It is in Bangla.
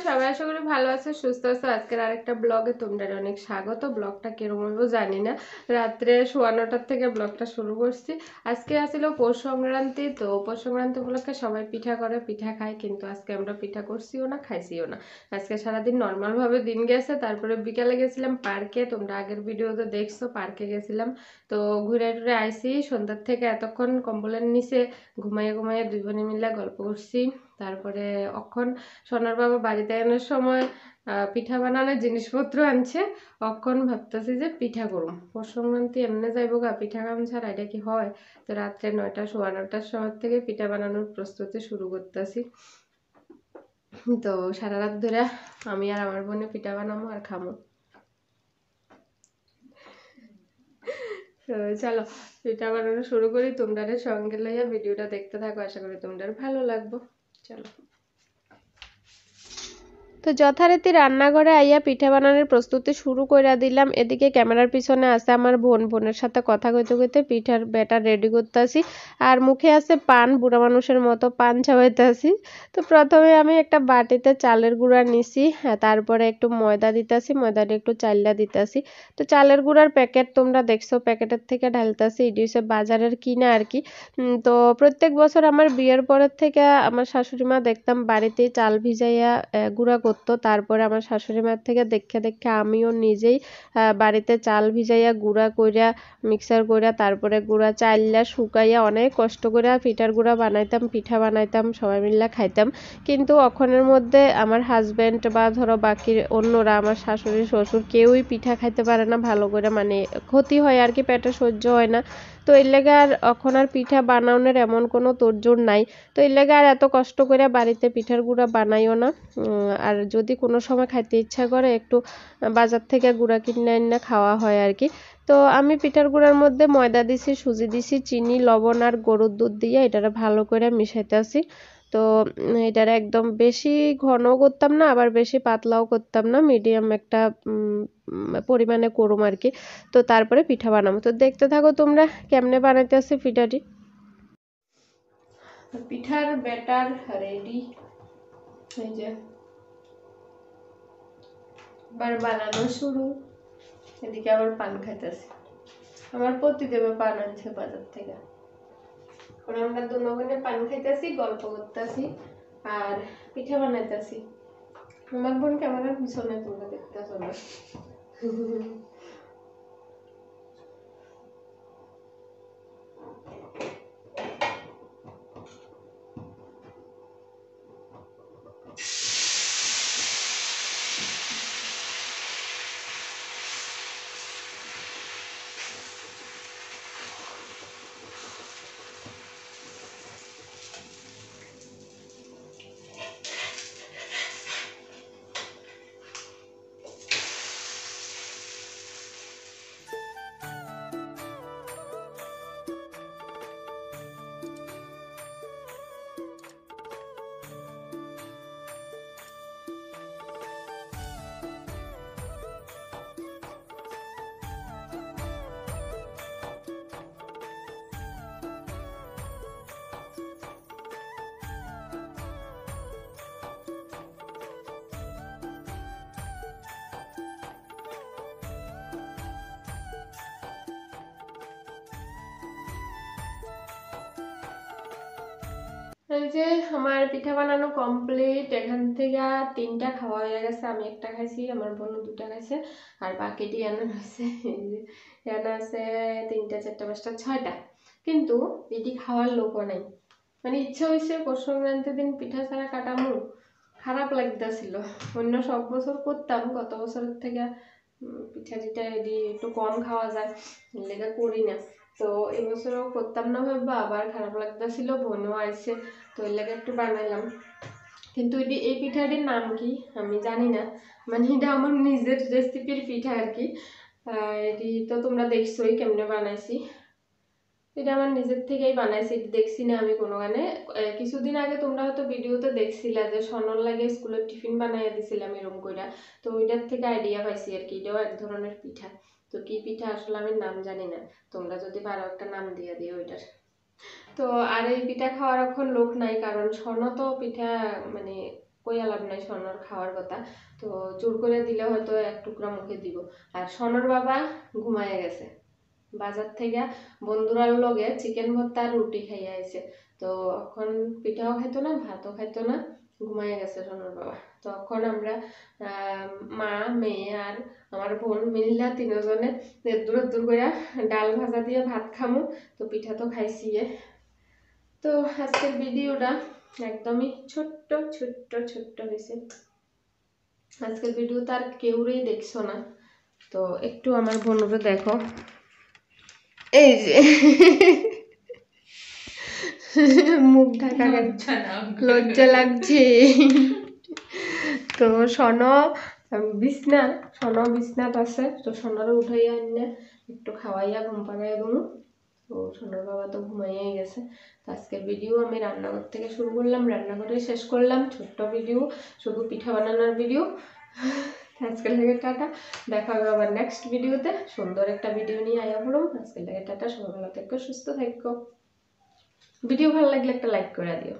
সবাই আশা করি ভালো আছে, সুস্থ আছে। আজকের আরেকটা ব্লগে তোমাদের অনেক স্বাগত। ব্লগটা কিরকম হইব জানি না, রাত্রে 9:15 থেকে ব্লগটা শুরু করছি। আজকে আসছিল পৌষ সংক্রান্তি, তো পৌষ সংক্রান্তি উপলক্ষে সবাই পিঠা করে, পিঠা খায়, কিন্তু আজকে আমরা পিঠা করছিও না, খাইছিও না। আজকে সারাদিন নর্মাল ভাবে দিন গেছে। তারপরে বিকালে গেছিলাম পার্কে, তোমরা আগের ভিডিওতে দেখছো, পার্কে গেছিলাম। তো ঘুরে টুরে আইসি সন্ধ্যার থেকে, এতক্ষণ কম্বলের নিচে ঘুমাইয়ে ঘুমাইয়ে দুই বোনে মিলে গল্প করছি। তারপরে অক্ষণ সোনার বাবা বাড়িতে আনার সময় পিঠা বানানোর জিনিসপত্র আনছে। অক্ষণ ভাবতেছি যে পিঠা করুম, পৌষ সংক্রান্তি এমনি যাইব গা, পিঠা কাম ছাড়া এটা কি হয়। তো রাত্রে 9টা 9:15টার সময় থেকে পিঠা বানানোর প্রস্তুতি শুরু করতেছি। তো সারা রাত ধরে আমি আর আমার বোনে পিঠা বানাবো আর খামো। তো চলো পিঠা বানানো শুরু করি, তোমরা সঙ্গে লইয়া ভিডিওটা দেখতে থাকো, আশা করি তোমাদের ভালো লাগবে। চলো। তো যথারীতি রান্নাঘরে আইয়া পিঠা বানানোর প্রস্তুতি শুরু করে দিলাম। এদিকে ক্যামেরার পিছনে আছে আমার বোনের সাথে কথা কইতে কইতে পিঠার ব্যাটার রেডি করতেছি। আর মুখে আছে পান, বুড়া মানুষের মতো পান চাবাইতেছি। তো প্রথমে আমি একটা বাটিতে চালের গুঁড়া নিছি, তারপরে একটু ময়দা দিতেছি, ময়দাটা একটু চাইল্লা দিতেছি। তো চালের গুঁড়ার প্যাকেট তোমরা দেখছো, প্যাকেটের থেকে ঢালতেছি, এটি হচ্ছে বাজারের কিনা আর কি। তো প্রত্যেক বছর আমার বিয়ের পরের থেকে আমার শাশুড়ি মা দেখতাম বাড়িতেই চাল ভিজাইয়া গুঁড়া করতো। তারপরে আমার শাশুড়ি মার থেকে দেখে দেখে আমিও নিজেই বাড়িতে চাল ভিজাইয়া গুঁড়া কইরা মিক্সার কইরা তারপরে গুঁড়া চাইল্লা শুকাইয়া অনেক কষ্ট করে পিঠার গুঁড়া বানাইতাম, পিঠা বানাইতাম, সবাই মিলে খাইতাম। কিন্তু অক্ষণের মধ্যে আমার হাজব্যান্ড বা ধরো বাকি অন্যরা, আমার শাশুড়ি শ্বশুর কেউই পিঠা খাইতে পারে না ভালো করে, মানে ক্ষতি হয় আর কি, পেটে সহ্য হয় না। তো এর লেগে আর এখন আর পিঠা বানানোর এমন কোনো তোড়জোড় নাই। তো এর লেগে আর এত কষ্ট করে বাড়িতে পিঠার গুঁড়া বানাইও না। আর যদি কোনো সময় খাইতে ইচ্ছা করে একটু বাজার থেকে গুঁড়া কিনে এনে খাওয়া হয় আর কি। তো আমি পিঠার গুঁড়ার মধ্যে ময়দা দিছি, সুজি দিছি, চিনি, লবণ আর গরুর দুধ দিয়ে এটারে ভালো করে মিশাইতেছি। তো এটারে একদম বেশি ঘন করতাম না, আবার বেশি পাতলাও করতাম না, মিডিয়াম একটা পরিমাণে করুম আর কি। তো তারপরে পিঠা বানাবো, তো দেখতে থাকো তোমরা কেমনে বানাইতেছি পিঠাটি। পিঠার ব্যাটার রেডি, এই যে এবার বানানো শুরু। এদিকে আবার পান খাইতেছি, আমার পতিদেবে পান আনছে বাজার থেকে। এখন আমরা দুজনে পান খাইতেছি, গল্প করতেছি আর পিঠা বানাইতেছি। আমার বোন ক্যামেরার পিছনে, তোমরা দেখতেছো না। এই যে আমার পিঠা বানানো কমপ্লিট। এখান থেকে 3টা খাওয়া হয়ে গেছে, আমি একটা খাইছি, আমার বোন 2টা খাইছে, আর বাকিটি এনে আছে। এনে আছে 3টা 4টা 5টা 6টা, কিন্তু এটি খাওয়ার লোকও নাই। মানে ইচ্ছা হয়েছে পৌষ সংক্রান্তির দিন পিঠা ছাড়া কাটামু, খারাপ লাগতেছিল। অন্য সব বছর করতাম, গত বছরের থেকে পিঠা টিঠা এটি একটু কম খাওয়া যায়, লেগে করি না। তো এবছরও করতাম না ভাববা, আবার খারাপ লাগতেছিল, বোনও আইছে, তো এর লেগে একটু বানাইলাম। কিন্তু এই পিঠাটির নাম কি আমি জানি না, মানে এটা আমার নিজের রেসিপির পিঠা আর কি। এটি তো তোমরা দেখছোই কেমনে বানাইছি, এটা আমার নিজের থেকেই বানাইছি, দেখছি না আমি কোনো গানে। কিছুদিন আগে তোমরা হয়তো ভিডিওতে দেখছিলা যে সনল লাগে স্কুলের টিফিন বানাইয়া দিছিলাম এরকম কইরা, তো ওইটার থেকে আইডিয়া পাইছি আর কি, এটাও এক ধরনের পিঠা। তো কি পিঠা আসলে আমি নাম জানি না, তোমরা যদি পারো একটা নাম দিয়ে দিও ওইটার। তো আর এই পিঠা খাওয়ার এখন লোক নাই, কারণ স্বর্ণ তো পিঠা মানে কইয়া লাভ নাই সোনার খাওয়ার কথা, তো জোর করে দিলে হয়তো এক টুকরা মুখে দিব। আর সোনার বাবা ঘুমায় গেছে, বাজার থেকে বন্ধুরার লগে চিকেন ভর্তা আর রুটি খাইয়া আইছে, তো এখন পিঠাও খাইতো না ভাতও খাইতো না, ঘুমাইয়া গেছে সোনার বাবা। তখন আমরা মা মেয়ে আর আমার বোন মিল্লা তিনজনে দূর দূর করে ডাল ভাজা দিয়ে ভাত খামু, তো পিঠা তো খাইছি। তো আজকের ভিডিওটা একদমই ছোট্ট ছোট্ট ছোট্ট হয়েছে, আজকের ভিডিও তো আর কেউই দেখছো না, তো একটু আমার বোনকে দেখো, এই যে মুখ ঢাকা, লজ্জা লাগছে। তো সোনো বিছনাত আছে, তো সোনারও উঠাইয়া আনিয়া একটু খাওয়াইয়া ঘুম পাড়াইয়া দেবো। তো সোনার বাবা তো ঘুমাইয়াই গেছে। তো আজকের ভিডিও আমি রান্নাঘর থেকে শুরু করলাম, রান্নাঘরে শেষ করলাম, ছোট্ট ভিডিও, শুধু পিঠা বানানোর ভিডিও। আজকের লেগে টাটা, দেখা হবে আবার নেক্সট ভিডিওতে, সুন্দর একটা ভিডিও নিয়ে আয়া পড়ুম। আজকের লেগে টাটা, সবাই ভালো থেকো, সুস্থ থাকো। ভিডিও ভালো লাগলে একটা লাইক করে দিও।